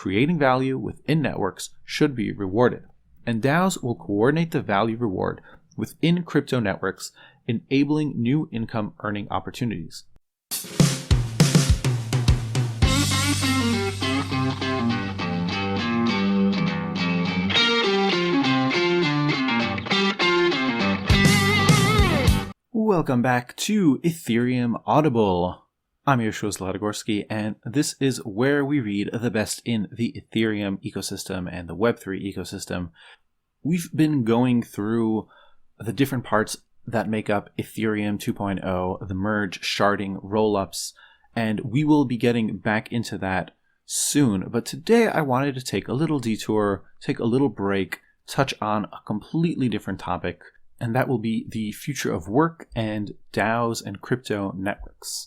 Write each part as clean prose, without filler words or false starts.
creating value within networks should be rewarded, and DAOs will coordinate the value reward within crypto networks, enabling new income earning opportunities. Welcome back to Ethereum Audible. I'm Yoshua Zlatogorsky, and this is where we read the best in the Ethereum ecosystem and the Web3 ecosystem. We've been going through the different parts that make up Ethereum 2.0, the merge, sharding, rollups, and we will be getting back into that soon. But today I wanted to take a little detour, take a little break, touch on a completely different topic, and that will be the future of work and DAOs and crypto networks.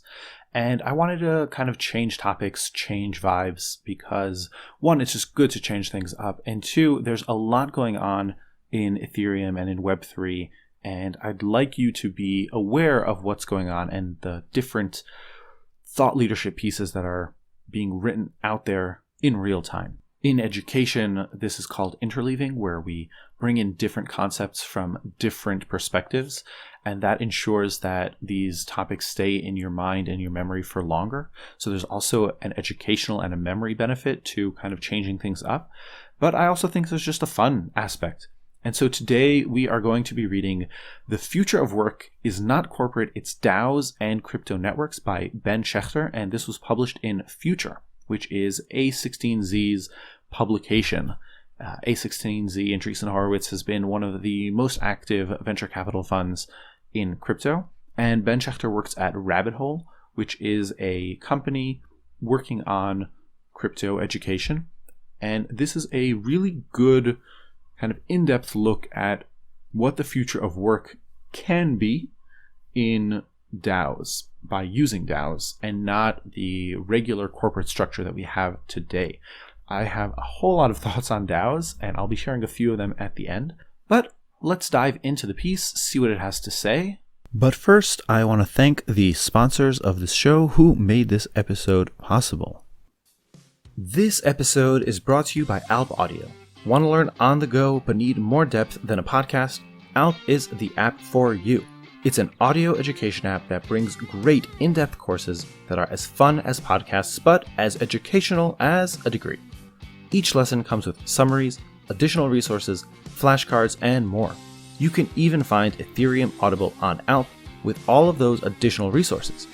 And I wanted to kind of change topics, change vibes, because one, it's just good to change things up, and two, there's a lot going on in Ethereum and in Web3, and I'd like you to be aware of what's going on and the different thought leadership pieces that are being written out there in real time. In education, this is called interleaving, where we bring in different concepts from different perspectives, and that ensures that these topics stay in your mind and your memory for longer. So there's also an educational and a memory benefit to kind of changing things up. But I also think there's just a fun aspect. And so today we are going to be reading The Future of Work is Not Corporate, It's DAOs and Crypto Networks by Ben Schecter, and this was published in Future, which is A16Z's publication. A16Z, Andreessen Horowitz, has been one of the most active venture capital funds in crypto, and Ben Schecter works at Rabbit Hole, which is a company working on crypto education, and this is a really good kind of in-depth look at what the future of work can be in DAOs by using DAOs and not the regular corporate structure that we have today. I have a whole lot of thoughts on DAOs, and I'll be sharing a few of them at the end. But let's dive into the piece, see what it has to say. But first, I want to thank the sponsors of this show who made this episode possible. This episode is brought to you by Alpe Audio. Want to learn on the go but need more depth than a podcast? Alpe is the app for you. It's an audio education app that brings great in-depth courses that are as fun as podcasts but as educational as a degree. Each lesson comes with summaries, additional resources, flashcards, and more. You can even find Ethereum Audible on Alpe with all of those additional resources.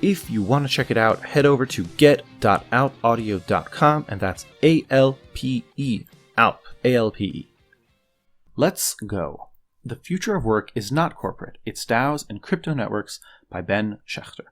If you want to check it out, head over to get.alpeaudio.com, and that's A-L-P-E, Alpe, A-L-P-E. Let's go. The Future of Work is Not Corporate, It's DAOs and Crypto Networks by Ben Schecter.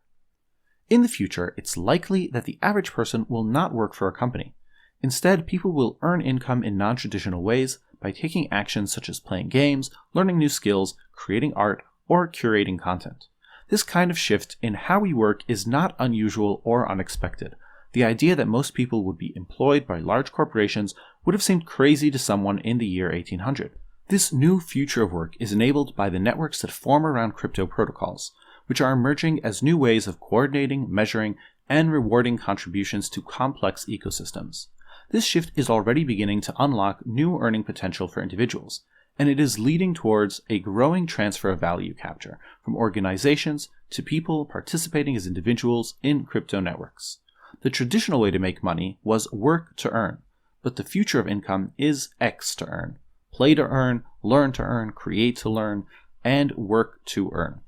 In the future, it's likely that the average person will not work for a company. Instead, people will earn income in non-traditional ways by taking actions such as playing games, learning new skills, creating art, or curating content. This kind of shift in how we work is not unusual or unexpected. The idea that most people would be employed by large corporations would have seemed crazy to someone in the year 1800. This new future of work is enabled by the networks that form around crypto protocols, which are emerging as new ways of coordinating, measuring, and rewarding contributions to complex ecosystems. This shift is already beginning to unlock new earning potential for individuals, and it is leading towards a growing transfer of value capture from organizations to people participating as individuals in crypto networks. The traditional way to make money was work to earn, but the future of income is X to earn, play to earn, learn to earn, create to learn, and work to earn.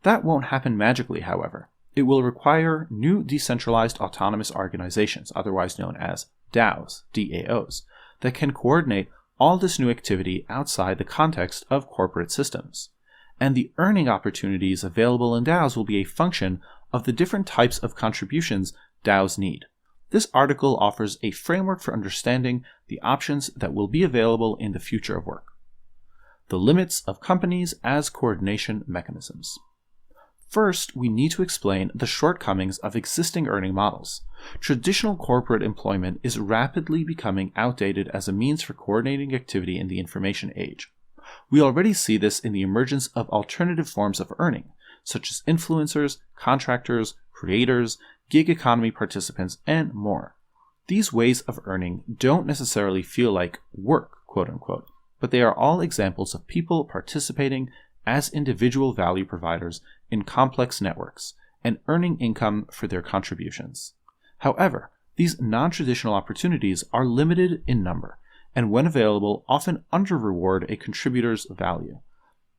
That won't happen magically, however. It will require new decentralized autonomous organizations, otherwise known as DAOs, DAOs, that can coordinate all this new activity outside the context of corporate systems. And the earning opportunities available in DAOs will be a function of the different types of contributions DAOs need. This article offers a framework for understanding the options that will be available in the future of work. The limits of companies as coordination mechanisms. First, we need to explain the shortcomings of existing earning models. Traditional corporate employment is rapidly becoming outdated as a means for coordinating activity in the information age. We already see this in the emergence of alternative forms of earning, such as influencers, contractors, creators, gig economy participants, and more. These ways of earning don't necessarily feel like work, quote unquote, but they are all examples of people participating as individual value providers in complex networks and earning income for their contributions. However, these non-traditional opportunities are limited in number, and when available, often under-reward a contributor's value.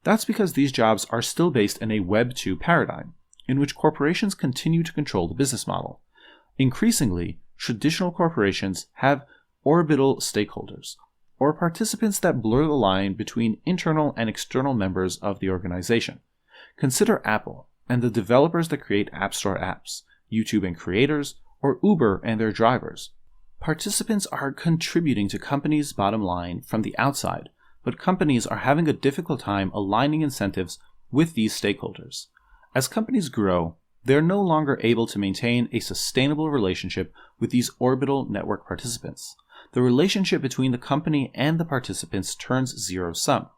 That's because these jobs are still based in a Web 2 paradigm, in which corporations continue to control the business model. Increasingly, traditional corporations have orbital stakeholders, or participants that blur the line between internal and external members of the organization. Consider Apple and the developers that create App Store apps, YouTube and creators, or Uber and their drivers. Participants are contributing to companies' bottom line from the outside, but companies are having a difficult time aligning incentives with these stakeholders. As companies grow, they're no longer able to maintain a sustainable relationship with these orbital network participants. The relationship between the company and the participants turns zero-sum,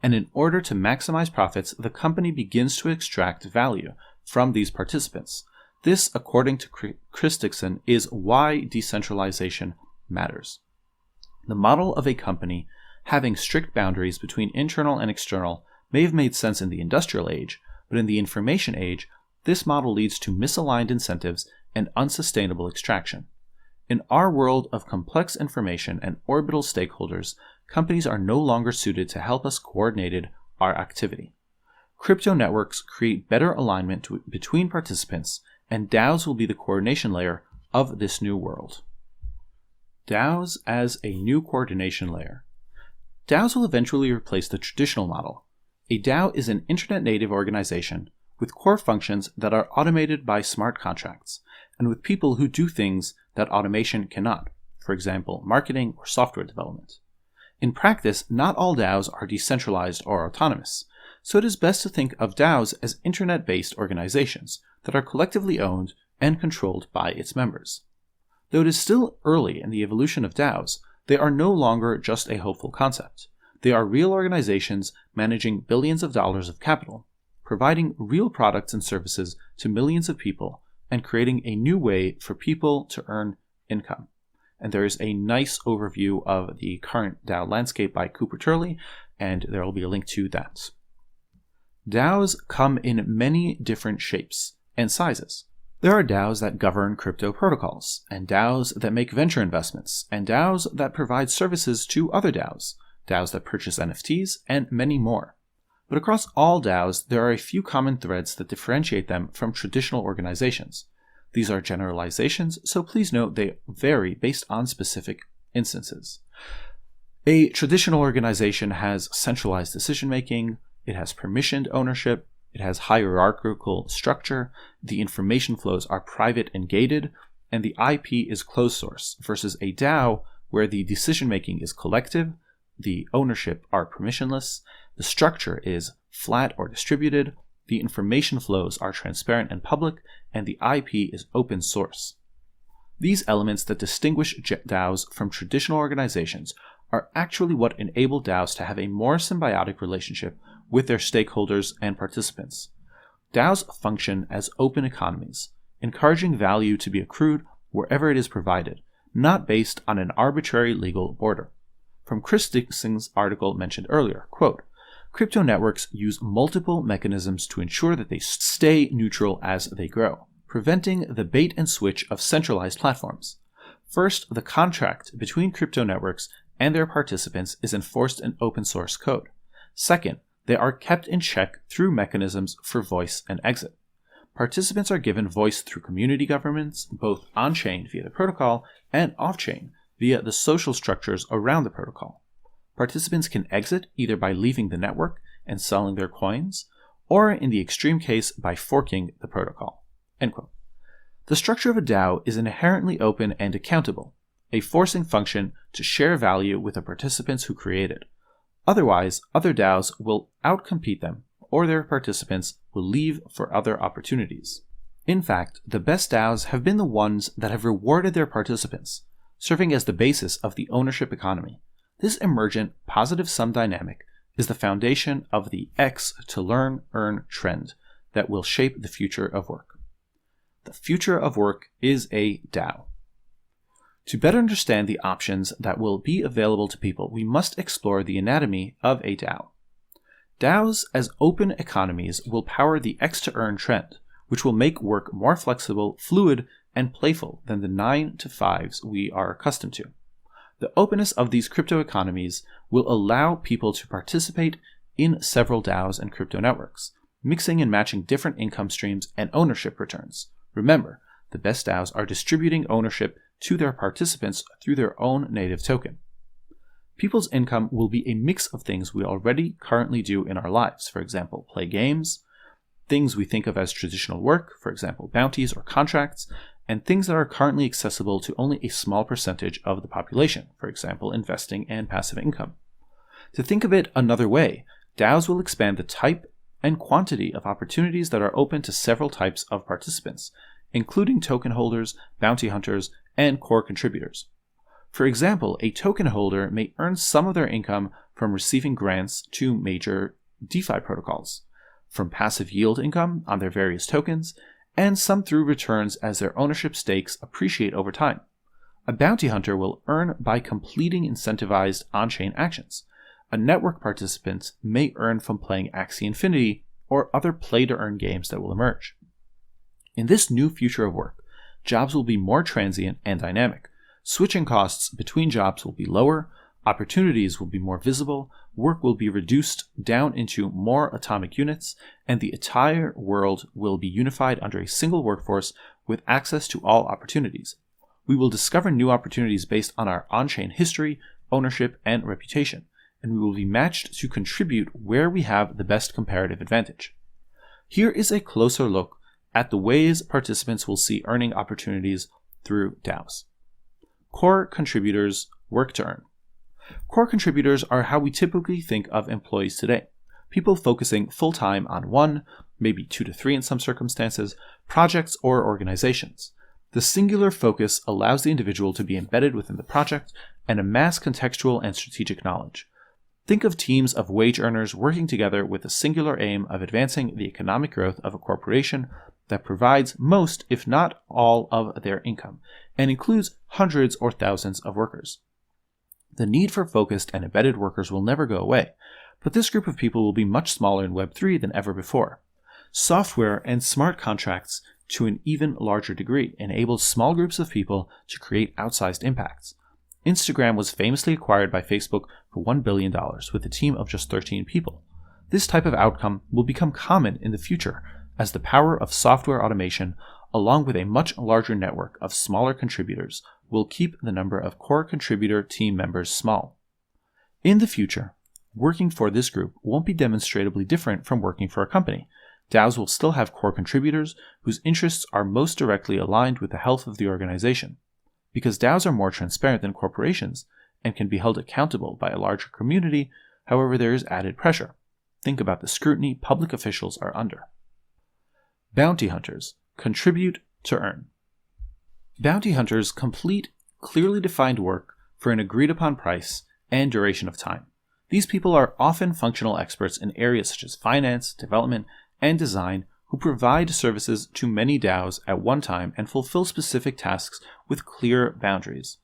and in order to maximize profits, the company begins to extract value from these participants. This, according to Christensen, is why decentralization matters. The model of a company having strict boundaries between internal and external may have made sense in the industrial age, but in the information age, this model leads to misaligned incentives and unsustainable extraction. In our world of complex information and orbital stakeholders, companies are no longer suited to help us coordinate our activity. Crypto networks create better alignment between participants, and DAOs will be the coordination layer of this new world. DAOs as a new coordination layer. DAOs will eventually replace the traditional model. A DAO is an internet-native organization with core functions that are automated by smart contracts, and with people who do things that automation cannot, for example, marketing or software development. In practice, not all DAOs are decentralized or autonomous, so it is best to think of DAOs as internet-based organizations that are collectively owned and controlled by its members. Though it is still early in the evolution of DAOs, they are no longer just a hopeful concept. They are real organizations managing billions of dollars of capital, providing real products and services to millions of people, and creating a new way for people to earn income. And there is a nice overview of the current DAO landscape by Cooper Turley, and there will be a link to that. DAOs come in many different shapes and sizes. There are DAOs that govern crypto protocols, and DAOs that make venture investments, and DAOs that provide services to other DAOs, DAOs that purchase NFTs, and many more. But across all DAOs, there are a few common threads that differentiate them from traditional organizations. These are generalizations, so please note they vary based on specific instances. A traditional organization has centralized decision-making, it has permissioned ownership, it has hierarchical structure, the information flows are private and gated, and the IP is closed source, versus a DAO where the decision-making is collective, the ownership are permissionless, the structure is flat or distributed, the information flows are transparent and public, and the IP is open source. These elements that distinguish DAOs from traditional organizations are actually what enable DAOs to have a more symbiotic relationship with their stakeholders and participants. DAOs function as open economies, encouraging value to be accrued wherever it is provided, not based on an arbitrary legal border. From Christensen's article mentioned earlier, quote, "Crypto networks use multiple mechanisms to ensure that they stay neutral as they grow, preventing the bait and switch of centralized platforms. First, the contract between crypto networks and their participants is enforced in open source code. Second, they are kept in check through mechanisms for voice and exit. Participants are given voice through community governments, both on-chain via the protocol and off-chain via the social structures around the protocol. Participants can exit either by leaving the network and selling their coins, or in the extreme case by forking the protocol." End quote. The structure of a DAO is inherently open and accountable, a forcing function to share value with the participants who create it. Otherwise, other DAOs will outcompete them, or their participants will leave for other opportunities. In fact, the best DAOs have been the ones that have rewarded their participants, serving as the basis of the ownership economy. This emergent positive sum dynamic is the foundation of the X to learn, earn trend that will shape the future of work. The future of work is a DAO. To better understand the options that will be available to people, we must explore the anatomy of a DAO. DAOs as open economies will power the X-to-earn trend, which will make work more flexible, fluid, and playful than the 9-to-5s we are accustomed to. The openness of these crypto economies will allow people to participate in several DAOs and crypto networks, mixing and matching different income streams and ownership returns. Remember, the best DAOs are distributing ownership to their participants through their own native token. People's income will be a mix of things we already currently do in our lives, for example, play games, things we think of as traditional work, for example, bounties or contracts, and things that are currently accessible to only a small percentage of the population, for example, investing and passive income. To think of it another way, DAOs will expand the type and quantity of opportunities that are open to several types of participants, including token holders, bounty hunters, and core contributors. For example, a token holder may earn some of their income from receiving grants to major DeFi protocols, from passive yield income on their various tokens, and some through returns as their ownership stakes appreciate over time. A bounty hunter will earn by completing incentivized on-chain actions. A network participant may earn from playing Axie Infinity or other play-to-earn games that will emerge. In this new future of work, jobs will be more transient and dynamic. Switching costs between jobs will be lower, opportunities will be more visible, work will be reduced down into more atomic units, and the entire world will be unified under a single workforce with access to all opportunities. We will discover new opportunities based on our on-chain history, ownership, and reputation, and we will be matched to contribute where we have the best comparative advantage. Here is a closer look at the ways participants will see earning opportunities through DAOs. Core contributors work to earn. Core contributors are how we typically think of employees today. People focusing full-time on one, maybe 2 to 3 in some circumstances, projects or organizations. The singular focus allows the individual to be embedded within the project and amass contextual and strategic knowledge. Think of teams of wage earners working together with the singular aim of advancing the economic growth of a corporation that provides most, if not all, of their income, and includes hundreds or thousands of workers. The need for focused and embedded workers will never go away, but this group of people will be much smaller in Web3 than ever before. Software and smart contracts, to an even larger degree, enable small groups of people to create outsized impacts. Instagram was famously acquired by Facebook for $1 billion with a team of just 13 people. This type of outcome will become common in the future as the power of software automation, along with a much larger network of smaller contributors, will keep the number of core contributor team members small. In the future, working for this group won't be demonstrably different from working for a company. DAOs will still have core contributors whose interests are most directly aligned with the health of the organization. Because DAOs are more transparent than corporations and can be held accountable by a larger community, however, there is added pressure. Think about the scrutiny public officials are under. Bounty hunters contribute to earn. Bounty hunters complete clearly defined work for an agreed upon price and duration of time. These people are often functional experts in areas such as finance, development, and design who provide services to many DAOs at one time and fulfill specific tasks with clear boundaries.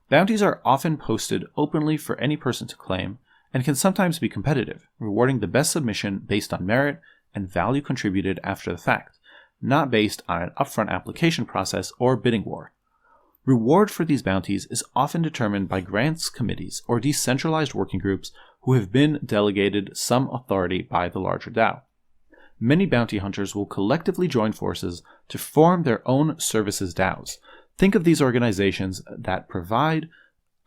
Bounties are often posted openly for any person to claim and can sometimes be competitive, rewarding the best submission based on merit and value contributed after the fact, not based on an upfront application process or bidding war. Reward for these bounties is often determined by grants committees or decentralized working groups who have been delegated some authority by the larger DAO. Many bounty hunters will collectively join forces to form their own services DAOs. Think of these organizations that provide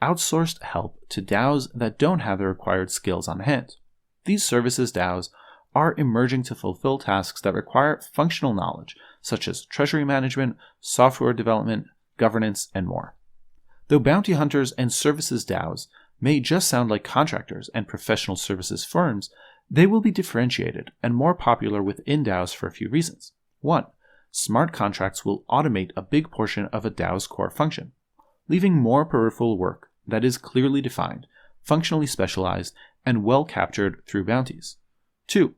outsourced help to DAOs that don't have the required skills on hand. These services DAOs are emerging to fulfill tasks that require functional knowledge, such as treasury management, software development, governance, and more. Though bounty hunters and services DAOs may just sound like contractors and professional services firms, they will be differentiated and more popular within DAOs for a few reasons. 1. Smart contracts will automate a big portion of a DAO's core function, leaving more peripheral work that is clearly defined, functionally specialized, and well captured through bounties. 2.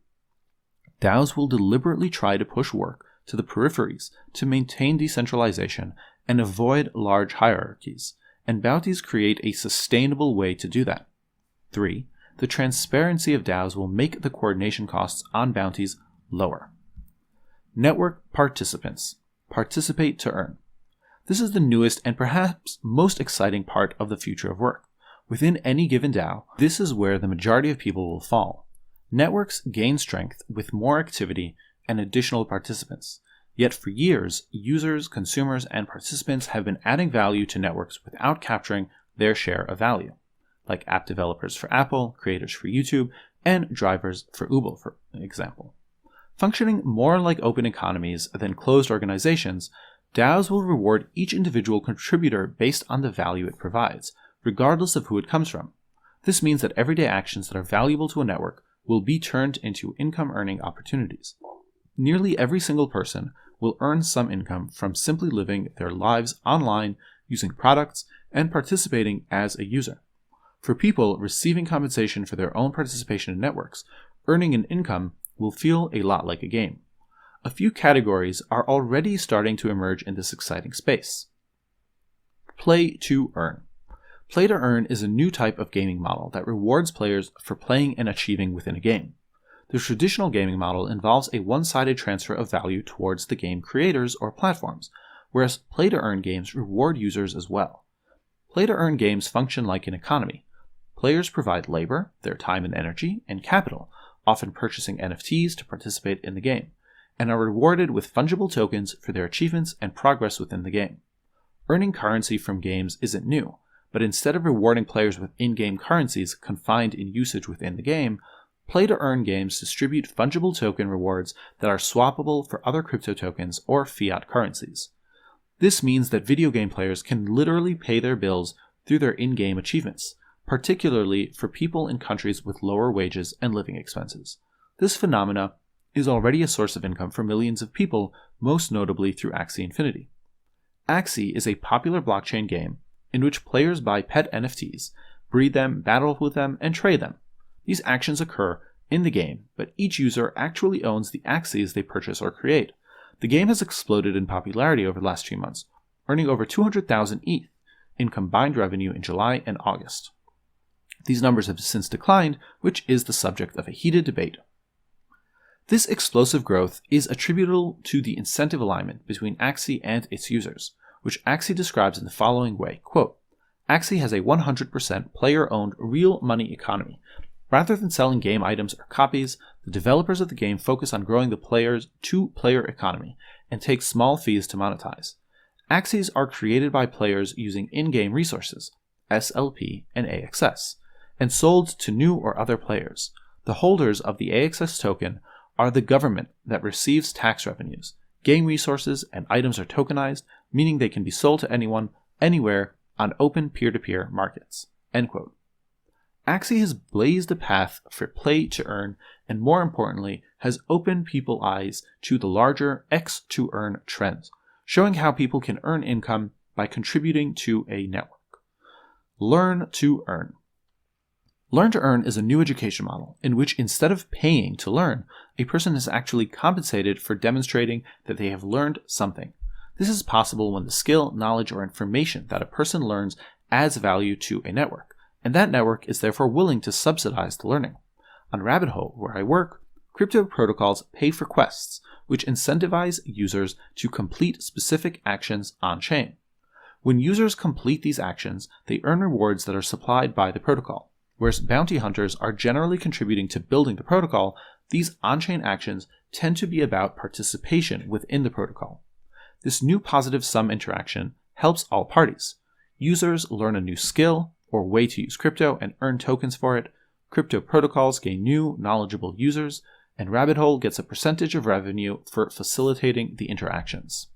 DAOs will deliberately try to push work to the peripheries to maintain decentralization and avoid large hierarchies. and bounties create a sustainable way to do that. 3. The transparency of DAOs will make the coordination costs on bounties lower. Network participants. Participate to earn. This is the newest and perhaps most exciting part of the future of work. Within any given DAO, this is where the majority of people will fall. Networks gain strength with more activity and additional participants. Yet for years, users, consumers, and participants have been adding value to networks without capturing their share of value, like app developers for Apple, creators for YouTube, and drivers for Uber, for example. Functioning more like open economies than closed organizations, DAOs will reward each individual contributor based on the value it provides, regardless of who it comes from. This means that everyday actions that are valuable to a network will be turned into income-earning opportunities. Nearly every single person will earn some income from simply living their lives online, using products, and participating as a user. For people receiving compensation for their own participation in networks, earning an income will feel a lot like a game. A few categories are already starting to emerge in this exciting space. Play to earn. Play to earn is a new type of gaming model that rewards players for playing and achieving within a game. The traditional gaming model involves a one-sided transfer of value towards the game creators or platforms, whereas play-to-earn games reward users as well. Play-to-earn games function like an economy. Players provide labor, their time and energy, and capital, often purchasing NFTs to participate in the game, and are rewarded with fungible tokens for their achievements and progress within the game. Earning currency from games isn't new, but instead of rewarding players with in-game currencies confined in usage within the game, play-to-earn games distribute fungible token rewards that are swappable for other crypto tokens or fiat currencies. This means that video game players can literally pay their bills through their in-game achievements, particularly for people in countries with lower wages and living expenses. This phenomena is already a source of income for millions of people, most notably through Axie Infinity. Axie is a popular blockchain game in which players buy pet NFTs, breed them, battle with them, and trade them. These actions occur in the game, but each user actually owns the Axies they purchase or create. The game has exploded in popularity over the last few months, earning over 200,000 ETH in combined revenue in July and August. These numbers have since declined, which is the subject of a heated debate. This explosive growth is attributable to the incentive alignment between Axie and its users, which Axie describes in the following way, quote, Axie has a 100% player-owned real money economy. Rather than selling game items or copies, the developers of the game focus on growing the player's two-player economy and take small fees to monetize. Axies are created by players using in-game resources, SLP and AXS, and sold to new or other players. The holders of the AXS token are the government that receives tax revenues. Game resources and items are tokenized, meaning they can be sold to anyone, anywhere, on open peer-to-peer markets. End quote. Axie has blazed a path for play to earn, and more importantly, has opened people's eyes to the larger X to earn trends, showing how people can earn income by contributing to a network. Learn to earn. Learn to earn is a new education model in which instead of paying to learn, a person is actually compensated for demonstrating that they have learned something. This is possible when the skill, knowledge, or information that a person learns adds value to a network, and that network is therefore willing to subsidize the learning. On Rabbit Hole, where I work, crypto protocols pay for quests, which incentivize users to complete specific actions on-chain. When users complete these actions, they earn rewards that are supplied by the protocol. Whereas bounty hunters are generally contributing to building the protocol, these on-chain actions tend to be about participation within the protocol. This new positive-sum interaction helps all parties. Users learn a new skill or way to use crypto and earn tokens for it, crypto protocols gain new, knowledgeable users, and Rabbit Hole gets a percentage of revenue for facilitating the interactions.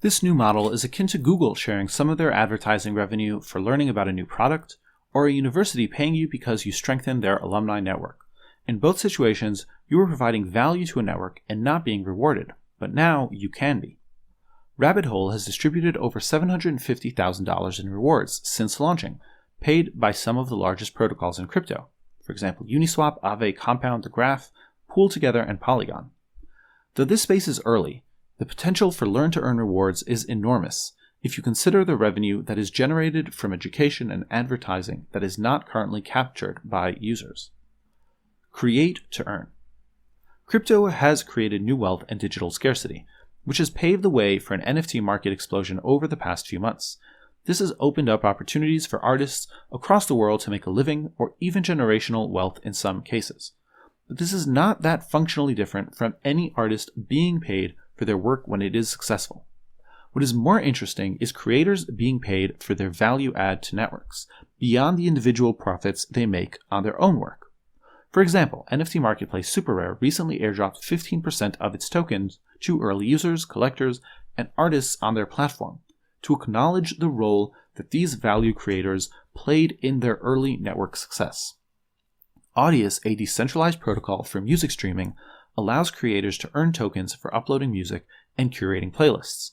This new model is akin to Google sharing some of their advertising revenue for learning about a new product, or a university paying you because you strengthen their alumni network. In both situations, you are providing value to a network and not being rewarded, but now you can be. Rabbit Hole has distributed over $750,000 in rewards since launching, paid by some of the largest protocols in crypto, for example Uniswap, Aave, Compound, The Graph, Pool Together, and Polygon. Though this space is early, the potential for learn-to-earn rewards is enormous. if you consider the revenue that is generated from education and advertising that is not currently captured by users. Create to earn. Crypto has created new wealth and digital scarcity, which has paved the way for an NFT market explosion over the past few months. This has opened up opportunities for artists across the world to make a living or even generational wealth in some cases. But this is not that functionally different from any artist being paid for their work when it is successful. What is more interesting is creators being paid for their value add to networks, beyond the individual profits they make on their own work. For example, NFT marketplace SuperRare recently airdropped 15% of its tokens to early users, collectors, and artists on their platform to acknowledge the role that these value creators played in their early network success. Audius, a decentralized protocol for music streaming, allows creators to earn tokens for uploading music and curating playlists.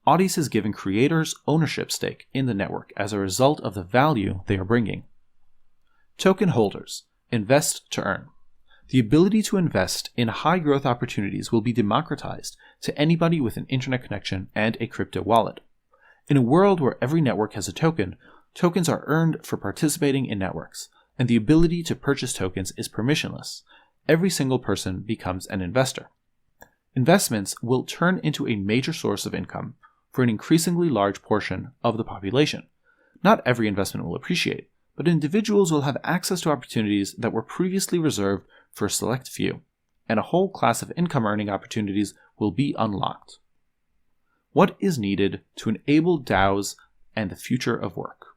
Audius has given creators ownership stake in the network as a result of the value they are bringing. Token holders. Invest to earn. The ability to invest in high-growth opportunities will be democratized to anybody with an internet connection and a crypto wallet. In a world where every network has a token, tokens are earned for participating in networks, and the ability to purchase tokens is permissionless. Every single person becomes an investor. Investments will turn into a major source of income for an increasingly large portion of the population. Not every investment will appreciate, but individuals will have access to opportunities that were previously reserved for a select few, and a whole class of income-earning opportunities will be unlocked. What is needed to enable DAOs and the future of work?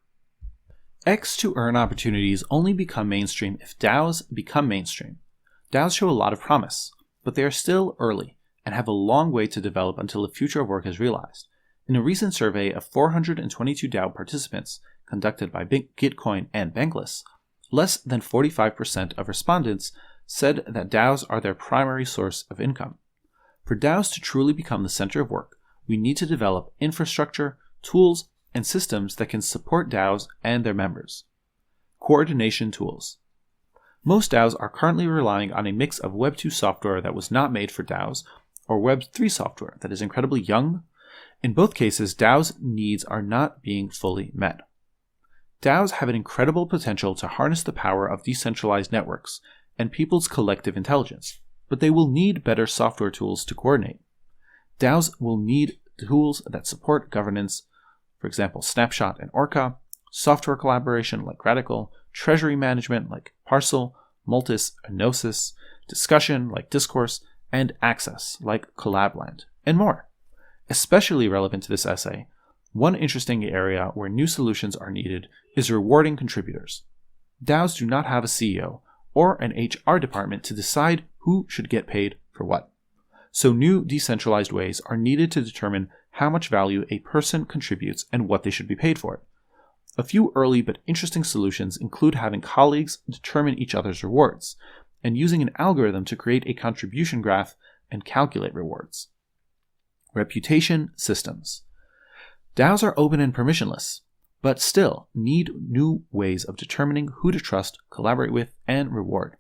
X-to-earn opportunities only become mainstream if DAOs become mainstream. DAOs show a lot of promise, but they are still early and have a long way to develop until the future of work is realized. In a recent survey of 422 DAO participants conducted by Gitcoin and Bankless, less than 45% of respondents said that DAOs are their primary source of income. For DAOs to truly become the center of work, we need to develop infrastructure, tools, and systems that can support DAOs and their members. Coordination tools. Most DAOs are currently relying on a mix of Web 2 software that was not made for DAOs, or Web 3 software that is incredibly young. In both cases, DAOs' needs are not being fully met. DAOs have an incredible potential to harness the power of decentralized networks and people's collective intelligence, but they will need better software tools to coordinate. DAOs will need tools that support governance, for example, Snapshot and Orca, software collaboration like Radical, treasury management like Parcel, Multis and Gnosis, discussion like Discourse, and access like Collabland, and more. Especially relevant to this essay, one interesting area where new solutions are needed is rewarding contributors. DAOs do not have a CEO or an HR department to decide who should get paid for what. So new decentralized ways are needed to determine how much value a person contributes and what they should be paid for it. A few early but interesting solutions include having colleagues determine each other's rewards, and using an algorithm to create a contribution graph and calculate rewards. Reputation systems. DAOs are open and permissionless, but still need new ways of determining who to trust, collaborate with, and reward.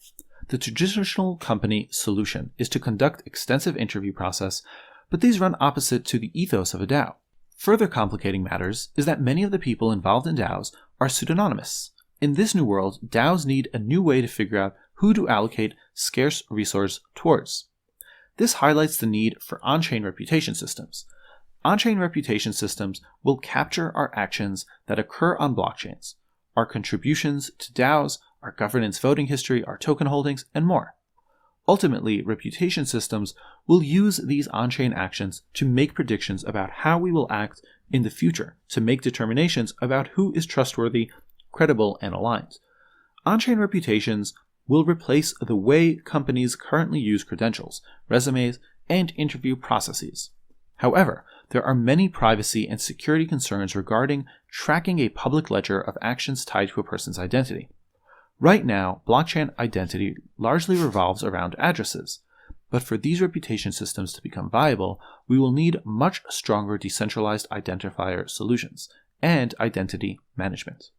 The traditional company solution is to conduct extensive interview process, but these run opposite to the ethos of a DAO. Further complicating matters is that many of the people involved in DAOs are pseudonymous. In this new world, DAOs need a new way to figure out who to allocate scarce resource towards. This highlights the need for on-chain reputation systems. On-chain reputation systems will capture our actions that occur on blockchains, our contributions to DAOs, our governance voting history, our token holdings, and more. Ultimately, reputation systems will use these on-chain actions to make predictions about how we will act in the future, to make determinations about who is trustworthy, credible, and aligned. On-chain reputations will replace the way companies currently use credentials, resumes, and interview processes. However, there are many privacy and security concerns regarding tracking a public ledger of actions tied to a person's identity. Right now, blockchain identity largely revolves around addresses, but for these reputation systems to become viable, we will need much stronger decentralized identifier solutions and identity management.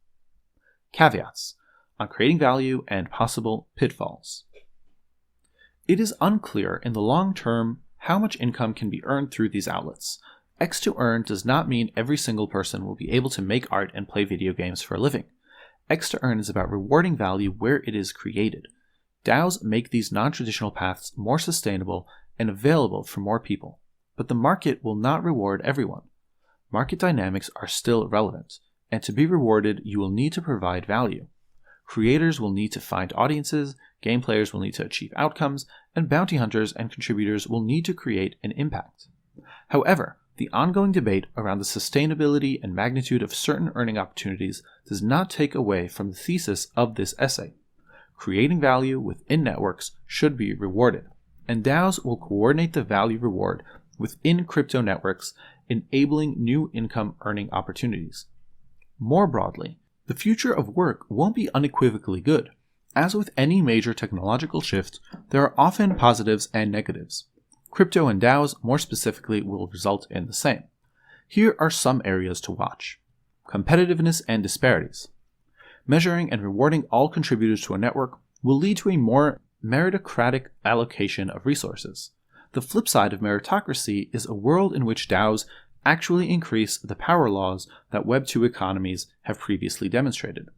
Caveats on creating value and possible pitfalls. It is unclear in the long term how much income can be earned through these outlets, X to earn does not mean every single person will be able to make art and play video games for a living. X to earn is about rewarding value where it is created. DAOs make these non-traditional paths more sustainable and available for more people, but the market will not reward everyone. Market dynamics are still relevant, and to be rewarded, you will need to provide value. Creators will need to find audiences, game players will need to achieve outcomes, and bounty hunters and contributors will need to create an impact. However, the ongoing debate around the sustainability and magnitude of certain earning opportunities does not take away from the thesis of this essay. Creating value within networks should be rewarded, and DAOs will coordinate the value reward within crypto networks, enabling new income earning opportunities. More broadly, the future of work won't be unequivocally good. As with any major technological shift, there are often positives and negatives. Crypto and DAOs, more specifically, will result in the same. Here are some areas to watch. Competitiveness and disparities. Measuring and rewarding all contributors to a network will lead to a more meritocratic allocation of resources. The flip side of meritocracy is a world in which DAOs actually increase the power laws that Web 2 economies have previously demonstrated.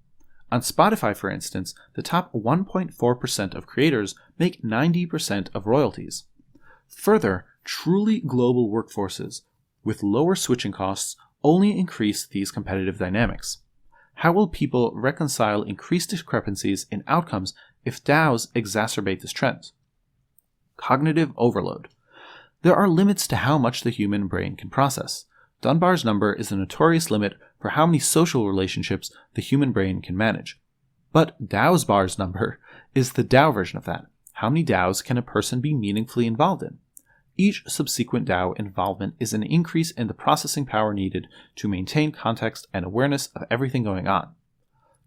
On Spotify, for instance, the top 1.4% of creators make 90% of royalties. Further, truly global workforces with lower switching costs only increase these competitive dynamics. How will people reconcile increased discrepancies in outcomes if DAOs exacerbate this trend? Cognitive overload. There are limits to how much the human brain can process. Dunbar's number is a notorious limit for how many social relationships the human brain can manage. But DAO's number is the DAO version of that. How many DAOs can a person be meaningfully involved in? Each subsequent DAO involvement is an increase in the processing power needed to maintain context and awareness of everything going on.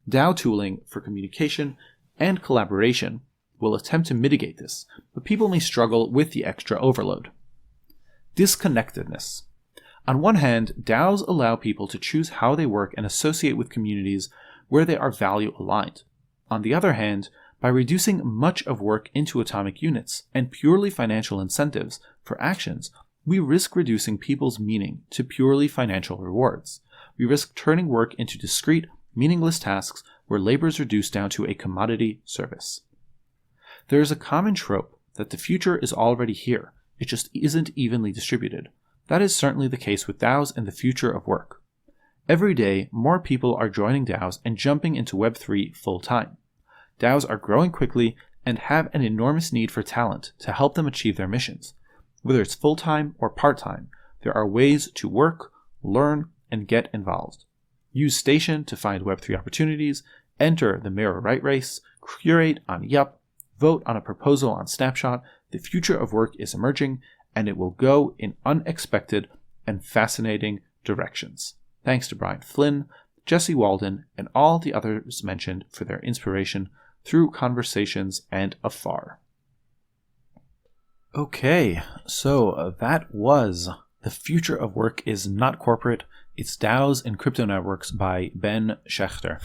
DAO tooling for communication and collaboration will attempt to mitigate this, but people may struggle with the extra overload. Disconnectedness. On one hand, DAOs allow people to choose how they work and associate with communities where they are value aligned. On the other hand, by reducing much of work into atomic units and purely financial incentives for actions, we risk reducing people's meaning to purely financial rewards. We risk turning work into discrete, meaningless tasks where labor is reduced down to a commodity service. There is a common trope that the future is already here, it just isn't evenly distributed. That is certainly the case with DAOs and the future of work. Every day, more people are joining DAOs and jumping into Web3 full-time. DAOs are growing quickly and have an enormous need for talent to help them achieve their missions. Whether it's full-time or part-time, there are ways to work, learn, and get involved. Use Station to find Web3 opportunities, enter the Mirror Right race, curate on Yup, vote on a proposal on Snapshot. The future of work is emerging, and it will go in unexpected and fascinating directions. Thanks to Brian Flynn, Jesse Walden, and all the others mentioned for their inspiration through conversations and afar. Okay, so that was The Future of Work is Not Corporate, It's DAOs and Crypto Networks by Ben Schecter.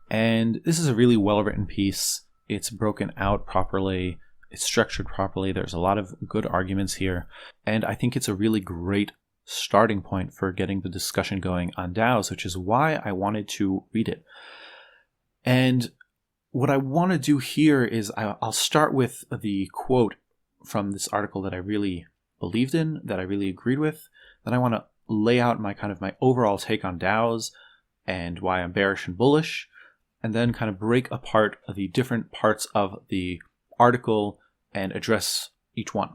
And this is a really well-written piece. It's broken out properly. It's structured properly. There's a lot of good arguments here. And I think it's a really great starting point for getting the discussion going on DAOs, which is why I wanted to read it. And what I want to do here is I'll start with the quote from this article that I really believed in, that I really agreed with. Then I want to lay out my overall take on DAOs and why I'm bearish and bullish, and then kind of break apart the different parts of the article and address each one.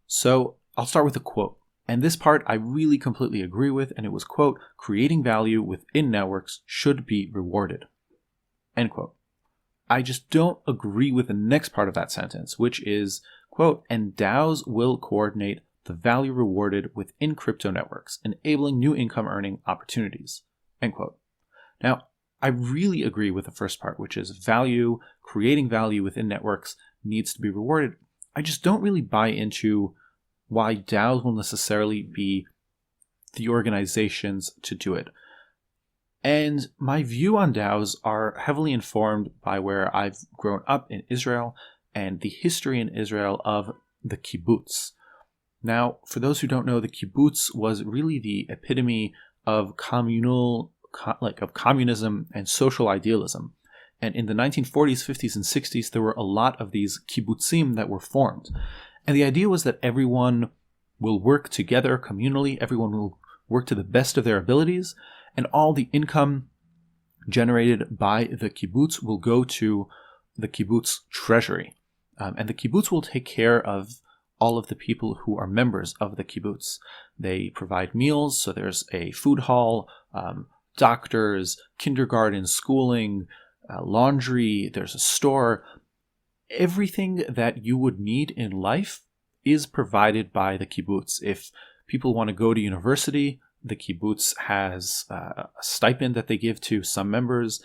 So I'll start with a quote. And this part I really completely agree with, and it was, quote, "Creating value within networks should be rewarded," end quote. I just don't agree with the next part of that sentence, which is, quote, "And DAOs will coordinate the value rewarded within crypto networks, enabling new income earning opportunities," end quote. Now, I really agree with the first part, which is creating value within networks needs to be rewarded. I just don't really buy into why DAOs will necessarily be the organizations to do it. And my view on DAOs are heavily informed by where I've grown up in Israel and the history in Israel of the kibbutz. Now, for those who don't know, the kibbutz was really the epitome of communism and social idealism. And in the 1940s, 50s, and 60s, there were a lot of these kibbutzim that were formed. And the idea was that everyone will work together communally, everyone will work to the best of their abilities, and all the income generated by the kibbutz will go to the kibbutz treasury. And the kibbutz will take care of all of the people who are members of the kibbutz. They provide meals, so there's a food hall, doctors, kindergarten, schooling, laundry, there's a store. Everything that you would need in life is provided by the kibbutz. If people want to go to university, the kibbutz has a stipend that they give to some members,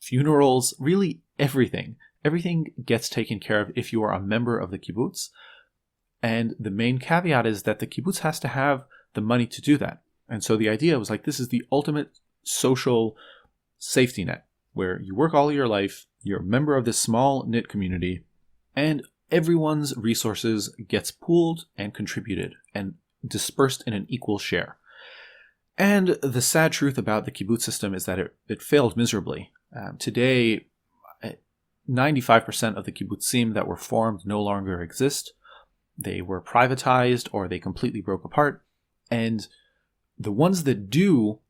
funerals, really everything. Everything gets taken care of if you are a member of the kibbutz. And the main caveat is that the kibbutz has to have the money to do that. And so the idea was like, this is the ultimate social safety net, where you work all your life, you're a member of this small knit community, and everyone's resources gets pooled and contributed and dispersed in an equal share. And the sad truth about the kibbutz system is that it failed miserably. Today, 95% of the kibbutzim that were formed no longer exist. They were privatized or they completely broke apart. And the ones that do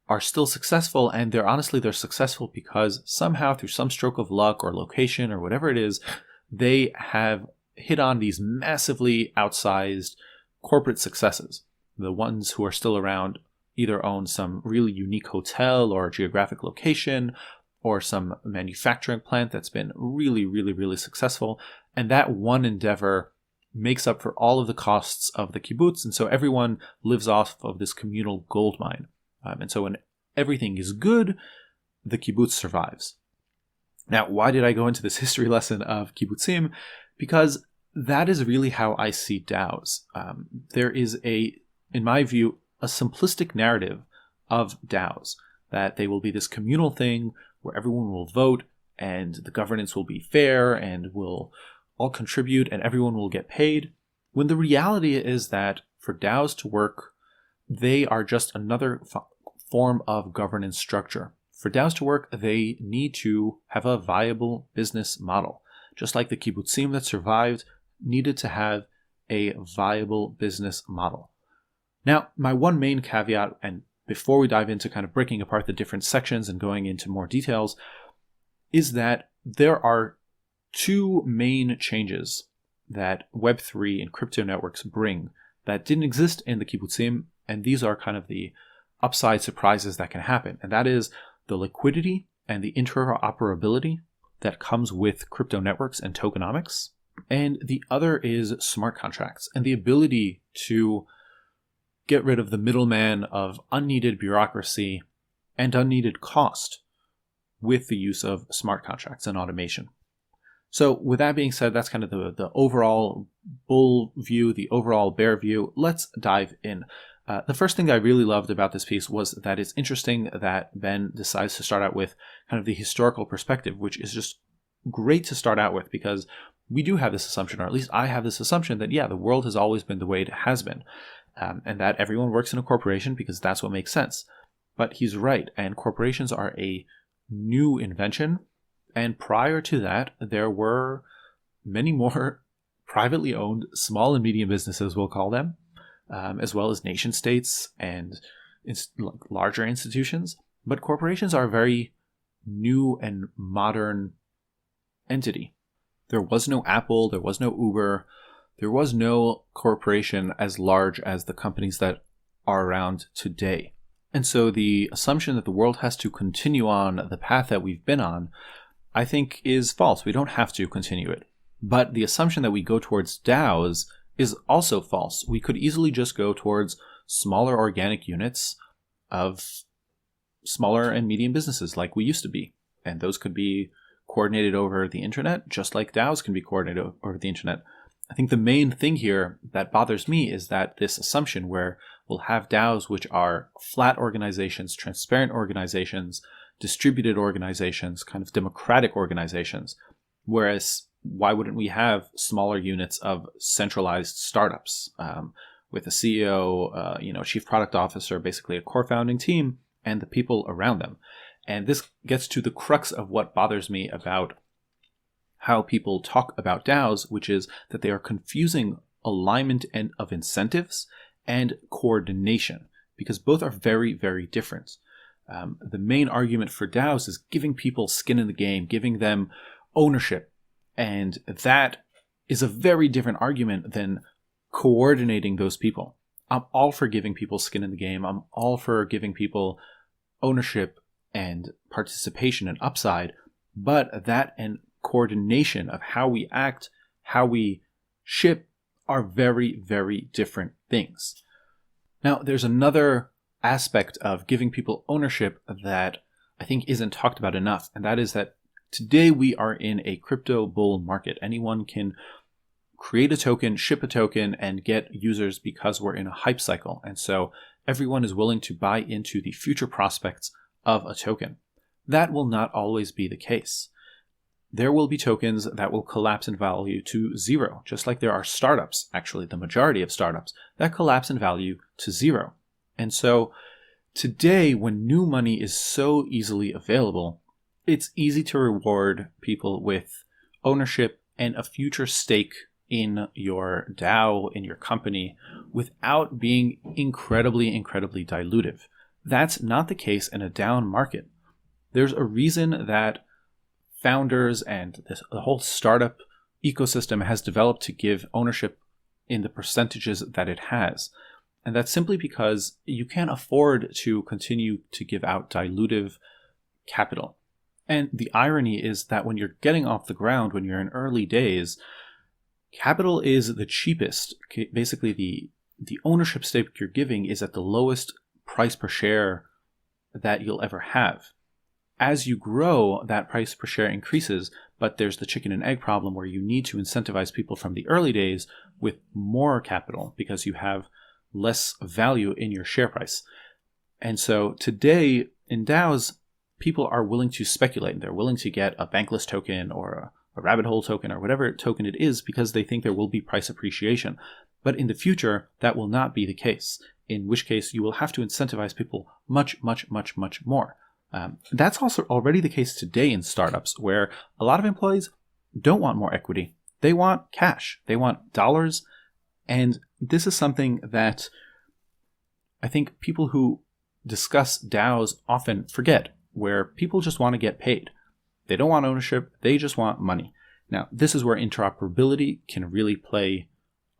are still successful, and they're successful because somehow, through some stroke of luck or location or whatever it is, they have hit on these massively outsized corporate successes. The ones who are still around either own some really unique hotel or geographic location, or some manufacturing plant that's been really, really, really successful. And that one endeavor makes up for all of the costs of the kibbutz. And so everyone lives off of this communal gold mine. And so when everything is good, the kibbutz survives. Now, why did I go into this history lesson of kibbutzim? Because that is really how I see DAOs. There is in my view, a simplistic narrative of DAOs, that they will be this communal thing where everyone will vote and the governance will be fair and will all contribute and everyone will get paid, when the reality is that for DAOs to work, they are just another form of governance structure. For DAOs to work, they need to have a viable business model. Just like the kibbutzim that survived needed to have a viable business model. Now, my one main caveat, and before we dive into kind of breaking apart the different sections and going into more details, is that there are two main changes that Web3 and crypto networks bring that didn't exist in the kibbutzim, and these are kind of the upside surprises that can happen. And that is the liquidity and the interoperability that comes with crypto networks and tokenomics. And the other is smart contracts and the ability to get rid of the middleman of unneeded bureaucracy and unneeded cost with the use of smart contracts and automation. So with that being said, that's kind of the overall bull view, the overall bear view. Let's dive in. The first thing that I really loved about this piece was that it's interesting that Ben decides to start out with kind of the historical perspective, which is just great to start out with, because we do have this assumption, or at least I have this assumption, that the world has always been the way it has been, and that everyone works in a corporation because that's what makes sense. But he's right, and corporations are a new invention, and prior to that, there were many more privately owned small and medium businesses, we'll call them, as well as nation states and larger institutions. But corporations are a very new and modern entity. There was no Apple, there was no Uber, there was no corporation as large as the companies that are around today. And so the assumption that the world has to continue on the path that we've been on, I think, is false. We don't have to continue it. But the assumption that we go towards DAOs is also false. We could easily just go towards smaller organic units of smaller and medium businesses like we used to be. And those could be coordinated over the internet, just like DAOs can be coordinated over the internet. I think the main thing here that bothers me is that this assumption where we'll have DAOs, which are flat organizations, transparent organizations, distributed organizations, kind of democratic organizations, whereas why wouldn't we have smaller units of centralized startups with a CEO, chief product officer, basically a core founding team, and the people around them? And this gets to the crux of what bothers me about how people talk about DAOs, which is that they are confusing alignment of incentives and coordination, because both are very, very different. The main argument for DAOs is giving people skin in the game, giving them ownership. And that is a very different argument than coordinating those people. I'm all for giving people skin in the game. I'm all for giving people ownership and participation and upside, but that and coordination of how we act, how we ship are very, very different things. Now, there's another aspect of giving people ownership that I think isn't talked about enough, and that is that today we are in a crypto bull market. Anyone can create a token, ship a token, and get users because we're in a hype cycle. And so everyone is willing to buy into the future prospects of a token. That will not always be the case. There will be tokens that will collapse in value to zero, just like there are startups, actually the majority of startups, that collapse in value to zero. And so today, when new money is so easily available, it's easy to reward people with ownership and a future stake in your DAO, in your company, without being incredibly, incredibly dilutive. That's not the case in a down market. There's a reason that founders and the whole startup ecosystem has developed to give ownership in the percentages that it has. And that's simply because you can't afford to continue to give out dilutive capital. And the irony is that when you're getting off the ground, when you're in early days, capital is the cheapest. Basically, the ownership stake you're giving is at the lowest price per share that you'll ever have. As you grow, that price per share increases, but there's the chicken and egg problem where you need to incentivize people from the early days with more capital because you have less value in your share price. And so today in DAOs, people are willing to speculate. They're willing to get a bankless token or a rabbit hole token or whatever token it is because they think there will be price appreciation. But in the future, that will not be the case, in which case you will have to incentivize people much, much, much, much more. That's also already the case today in startups, where a lot of employees don't want more equity. They want cash. They want dollars. And this is something that I think people who discuss DAOs often forget, where people just want to get paid. They don't want ownership. They just want money. Now, this is where interoperability can really play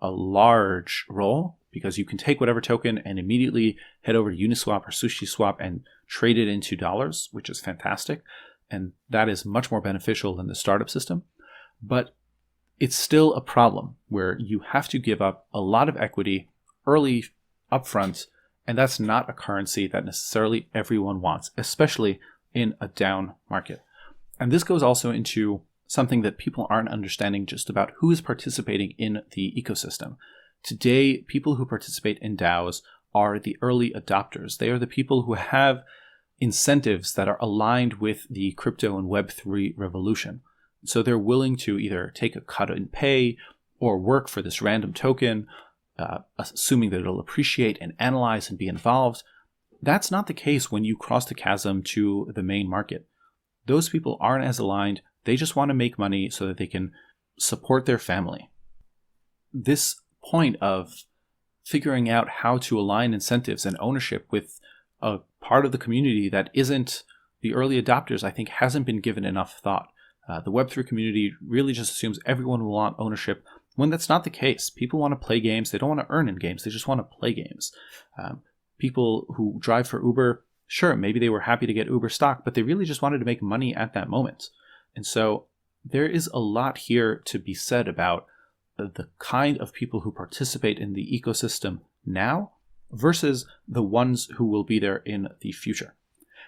a large role, because you can take whatever token and immediately head over to Uniswap or SushiSwap and trade it into dollars, which is fantastic. And that is much more beneficial than the startup system. But it's still a problem where you have to give up a lot of equity early upfront, and that's not a currency that necessarily everyone wants, especially in a down market. And this goes also into something that people aren't understanding just about who is participating in the ecosystem. Today, people who participate in DAOs are the early adopters. They are the people who have incentives that are aligned with the crypto and Web3 revolution. So they're willing to either take a cut in pay or work for this random token, assuming that it'll appreciate and analyze and be involved. That's not the case when you cross the chasm to the main market. Those people aren't as aligned. They just want to make money so that they can support their family. This point of figuring out how to align incentives and ownership with a part of the community that isn't the early adopters, I think hasn't been given enough thought. The Web3 community really just assumes everyone will want ownership, when that's not the case. People want to play games. They don't want to earn in games. They just want to play games. People who drive for Uber, sure, maybe they were happy to get Uber stock, but they really just wanted to make money at that moment. And so there is a lot here to be said about the kind of people who participate in the ecosystem now versus the ones who will be there in the future.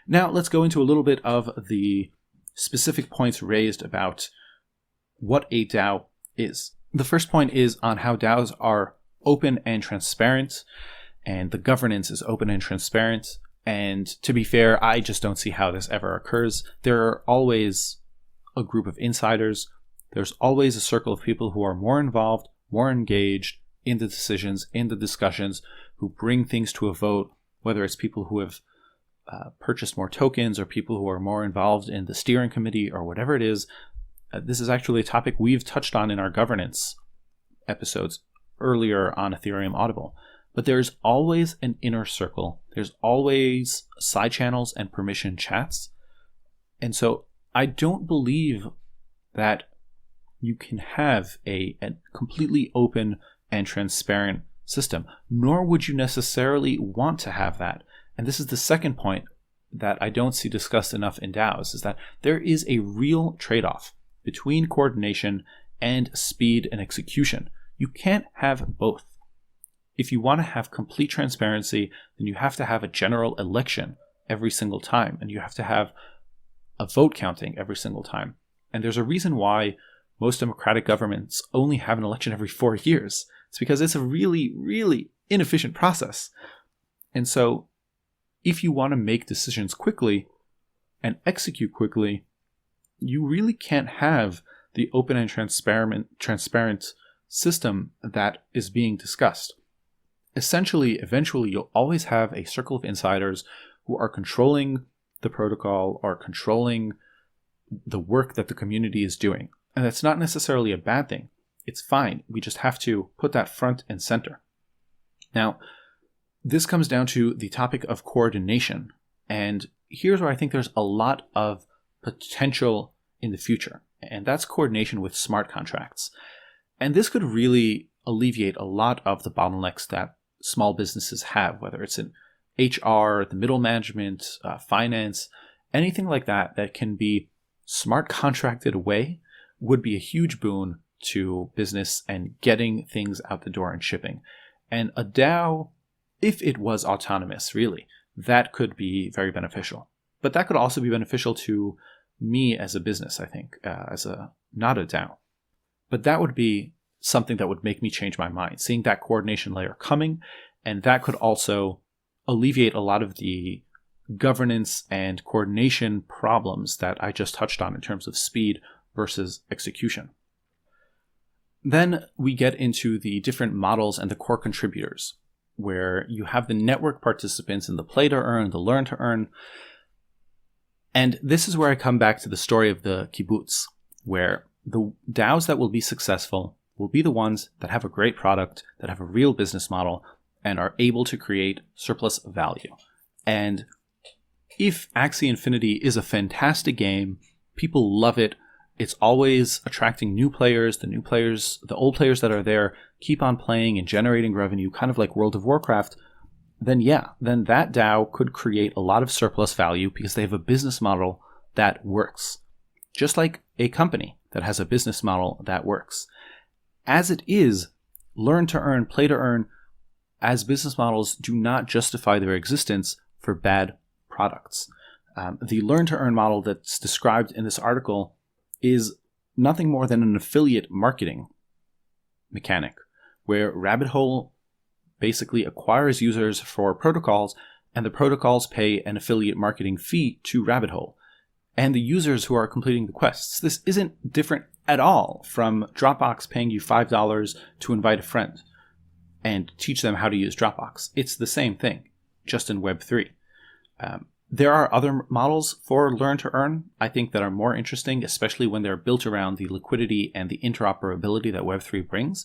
Now, let's go into a little bit of the specific points raised about what a DAO is. The first point is on how DAOs are open and transparent, and the governance is open and transparent. And to be fair, I just don't see how this ever occurs. There are always a group of insiders There's always a circle of people who are more involved, more engaged in the decisions, in the discussions, who bring things to a vote, whether it's people who have purchased more tokens or people who are more involved in the steering committee or whatever it is. This is actually a topic we've touched on in our governance episodes earlier on Ethereum Audible. But there's always an inner circle. There's always side channels and permission chats. And so I don't believe that you can have a completely open and transparent system, nor would you necessarily want to have that. And this is the second point that I don't see discussed enough in DAOs, is that there is a real trade-off between coordination and speed and execution. You can't have both. If you want to have complete transparency, then you have to have a general election every single time, and you have to have a vote counting every single time. And there's a reason why most democratic governments only have an election every 4 years. It's because it's a really, really inefficient process. And so if you want to make decisions quickly and execute quickly, you really can't have the open and transparent system that is being discussed. Essentially, eventually, you'll always have a circle of insiders who are controlling the protocol or controlling the work that the community is doing. And that's not necessarily a bad thing. It's fine. We just have to put that front and center. Now, this comes down to the topic of coordination. And here's where I think there's a lot of potential in the future. And that's coordination with smart contracts. And this could really alleviate a lot of the bottlenecks that small businesses have, whether it's in HR, the middle management, finance, anything like that that can be smart contracted away would be a huge boon to business and getting things out the door and shipping. And a DAO, if it was autonomous, really, that could be very beneficial. But that could also be beneficial to me as a business, I think, not a DAO. But that would be something that would make me change my mind, seeing that coordination layer coming, and that could also alleviate a lot of the governance and coordination problems that I just touched on in terms of speed versus execution. Then we get into the different models and the core contributors, where you have the network participants and the play to earn, the learn to earn. And this is where I come back to the story of the kibbutz, where the DAOs that will be successful will be the ones that have a great product, that have a real business model, and are able to create surplus value. And if Axie Infinity is a fantastic game, people love it, it's always attracting new players, the old players that are there keep on playing and generating revenue, kind of like World of Warcraft, then that DAO could create a lot of surplus value because they have a business model that works. Just like a company that has a business model that works. As it is, learn to earn, play to earn, as business models do not justify their existence for bad products. The learn to earn model that's described in this article is nothing more than an affiliate marketing mechanic, where Rabbit Hole basically acquires users for protocols, and the protocols pay an affiliate marketing fee to Rabbit Hole and the users who are completing the quests. This isn't different at all from Dropbox paying you $5 to invite a friend and teach them how to use Dropbox. It's the same thing, just in Web3. There are other models for learn to earn, I think, that are more interesting, especially when they're built around the liquidity and the interoperability that Web3 brings,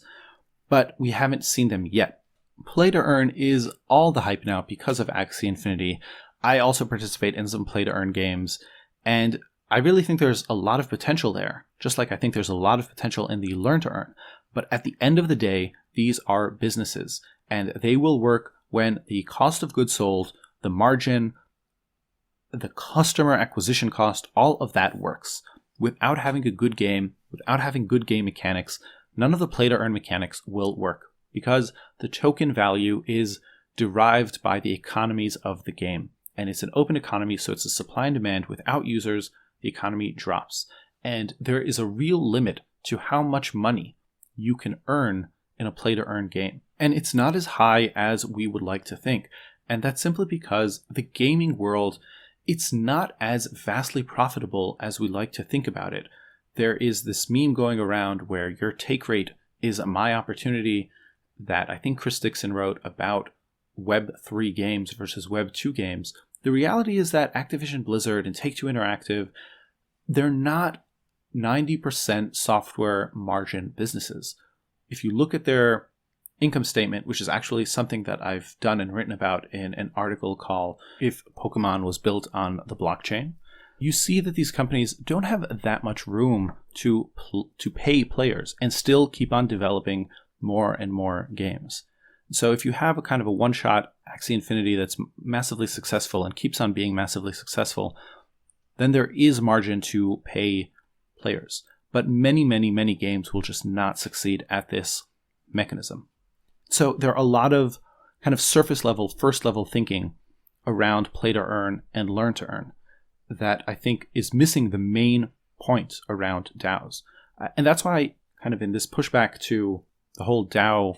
but we haven't seen them yet. Play to earn is all the hype now because of Axie Infinity. I also participate in some play to earn games, and I really think there's a lot of potential there, just like I think there's a lot of potential in the learn to earn. But at the end of the day, these are businesses, and they will work when the cost of goods sold, the margin, the customer acquisition cost, all of that works. Without having a good game, without having good game mechanics, none of the play to earn mechanics will work, because the token value is derived by the economies of the game. And it's an open economy, so it's a supply and demand. Without users, the economy drops. And there is a real limit to how much money you can earn in a play to earn game. And it's not as high as we would like to think. And that's simply because the gaming world, it's not as vastly profitable as we like to think about it. there is this meme going around where your take rate is my opportunity that I think Chris Dixon wrote about Web3 games versus Web2 games. The reality is that Activision Blizzard and Take-Two Interactive, they're not 90% software margin businesses. If you look at their income statement, which is actually something that I've done and written about in an article called If Pokemon Was Built on the Blockchain, you see that these companies don't have that much room to pay players and still keep on developing more and more games. So if you have a kind of a one-shot Axie Infinity that's massively successful and keeps on being massively successful, then there is margin to pay players. But many, many, many games will just not succeed at this mechanism. So there are a lot of kind of surface level, first level thinking around play to earn and learn to earn that I think is missing the main point around DAOs. And that's why kind of in this pushback to the whole DAO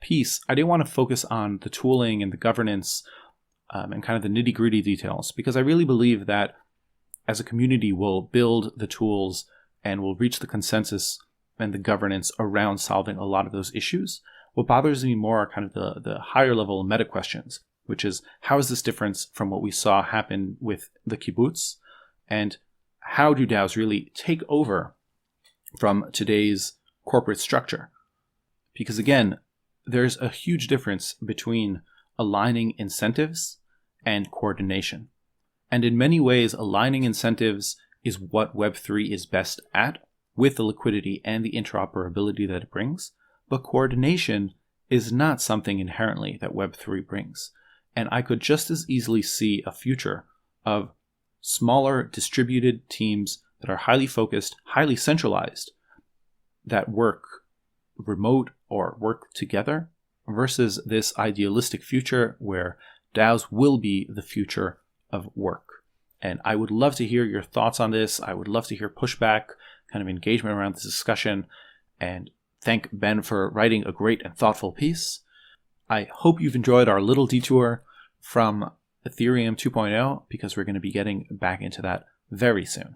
piece, I didn't want to focus on the tooling and the governance and kind of the nitty gritty details, because I really believe that as a community we'll build the tools and we'll reach the consensus and the governance around solving a lot of those issues. What bothers me more are kind of the higher level meta questions, which is how is this different from what we saw happen with the kibbutz, and how do DAOs really take over from today's corporate structure? Because again, there's a huge difference between aligning incentives and coordination. And in many ways, aligning incentives is what Web3 is best at, with the liquidity and the interoperability that it brings. But coordination is not something inherently that Web3 brings. And I could just as easily see a future of smaller distributed teams that are highly focused, highly centralized, that work remote or work together, versus this idealistic future where DAOs will be the future of work. And I would love to hear your thoughts on this. I would love to hear pushback, kind of engagement around this discussion, and thank Ben for writing a great and thoughtful piece. I hope you've enjoyed our little detour from Ethereum 2.0, because we're going to be getting back into that very soon.